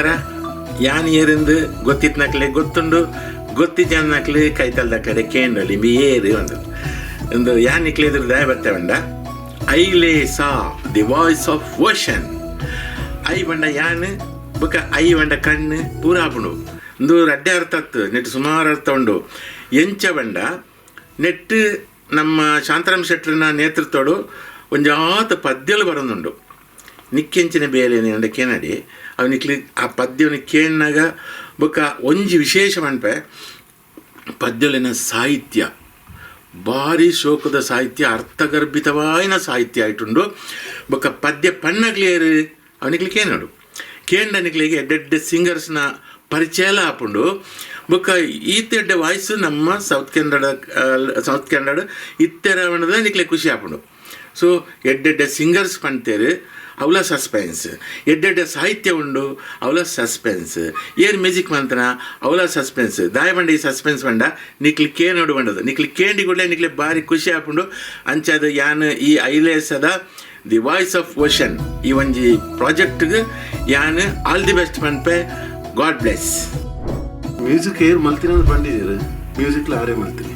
ನಮಸ್ಕಾರ. ಯಾನ್ ಏರಿಂದ ಗೊತ್ತಿತ್ನಕ್ಲೆ ಗೊತ್ತುಂಡು, ಗೊತ್ತಿದ್ದಕ್ಲೆ ಕೈತಲ್ದ ಕಡೆ ಕೇಂದ್ರಲ್ಲಿ ಏರು ಒಂದು ಯಾನ್ ನಿಕ್ಲೇದ್ರ ದಯ ಬರ್ತೇವಂಡ iLesa the voice of ocean. I ಬಂಡ ಯಾನ್ ಬೊಕ ಐ ಬಂಡ ಕಣ್ಣು ಪೂರಾಪುಂಡು ಒಂದು ರಡ್ಡೆ ಅರ್ಥ ಆತು ನೆಟ್ಟು ಸುಮಾರು ಅರ್ಥ ಉಂಡು. ಎಂಚ ಬಂಡ ನೆಟ್ಟು ನಮ್ಮ ಶಾಂತರಾಮ್ ಶೆಟ್ಟರ್ನ ನೇತೃತ್ವಡು ಒಂಜಾತ ಪದ್ಯಲು ಬರೋದುಂಡು. ನಿಕ್ಕೆಂಚಿನ ಬೇಲೇನೆ ಅಂಡ ಕೇನಡಿ ಅವು ನಿಕ್ಲಿ ಆ ಪದ್ಯವನ್ನು ಕೇಳಿನಾಗ ಬೊಕ್ಕ ಒಂಜಿ ವಿಶೇಷ ಮನ್ಪೆ ಪದ್ಯಲಿನ ಸಾಹಿತ್ಯ ಭಾರಿ ಶೋಕದ ಸಾಹಿತ್ಯ, ಅರ್ಥಗರ್ಭಿತವಾಯಿನ ಸಾಹಿತ್ಯ ಆಯ್ತುಂಡು. ಬೊಕ್ಕ ಪದ್ಯ ಪಣ್ಣಗ್ಲೇರು ಅವನಿಗ್ಲಿ ಕೇನಡು ಕೇಂಡನಿಗ್ಲಿಗೆ ಎಡ್ಡೆಡ್ಡೆ ಸಿಂಗರ್ಸ್ನ ಪರಿಚಯ ಆಪುಂಡು. ಬೊಕ್ಕ ಈತೆಡ್ಡೆ ವಾಯ್ಸು ನಮ್ಮ ಸೌತ್ ಕನ್ನಡ ಇತ್ತೆರವಣದ ನಿಕ್ಲೆ ಖುಷಿ ಆಪುಂಡು. ಸೊ ಎಡ್ಡೆಡ್ಡೆ ಸಿಂಗರ್ಸ್ ಪಣ್ತೇರು ಅವಲ ಸಸ್ಪೆನ್ಸ್, ಎಡ್ಡೆಡ್ಡೆ ಸಾಹಿತ್ಯ ಉಂಡು ಅವಲ ಸಸ್ಪೆನ್ಸ್, ಏನು ಮ್ಯೂಸಿಕ್ ಮಂತನ ಅವಲ ಸಸ್ಪೆನ್ಸ್. ದಾಯ ಬಂಡ ಈ ಸಸ್ಪೆನ್ಸ್ ಬಂಡ ನಿಕ್ಲಿ ಕೇನೋಡು ಬಂಡದು ನಿಕ್ಲಿ ಕೇಂಡಿ ಕೂಡಲೇ ನಿಕ್ಲೆ ಭಾರಿ ಖುಷಿ ಆಪುಂಡು. ಅಂಚದು ಯಾನ್ ಈ iLesada the voice of ocean ಈ ಒಂಜಿ ಪ್ರಾಜೆಕ್ಟ್ಗೆ ಯಾನ್ ಆಲ್ ದಿ ಬೆಸ್ಟ್ ಮನ್ಪೆ. God bless. ಮ್ಯೂಸಿಕ್ ಏರ್ ಮಲ್ತಿನ ಬಂದಿದ್ದೀರಿ, ಮ್ಯೂಸಿಕ್ಲ ಅವರೇ ಮಲ್ತೀನಿ.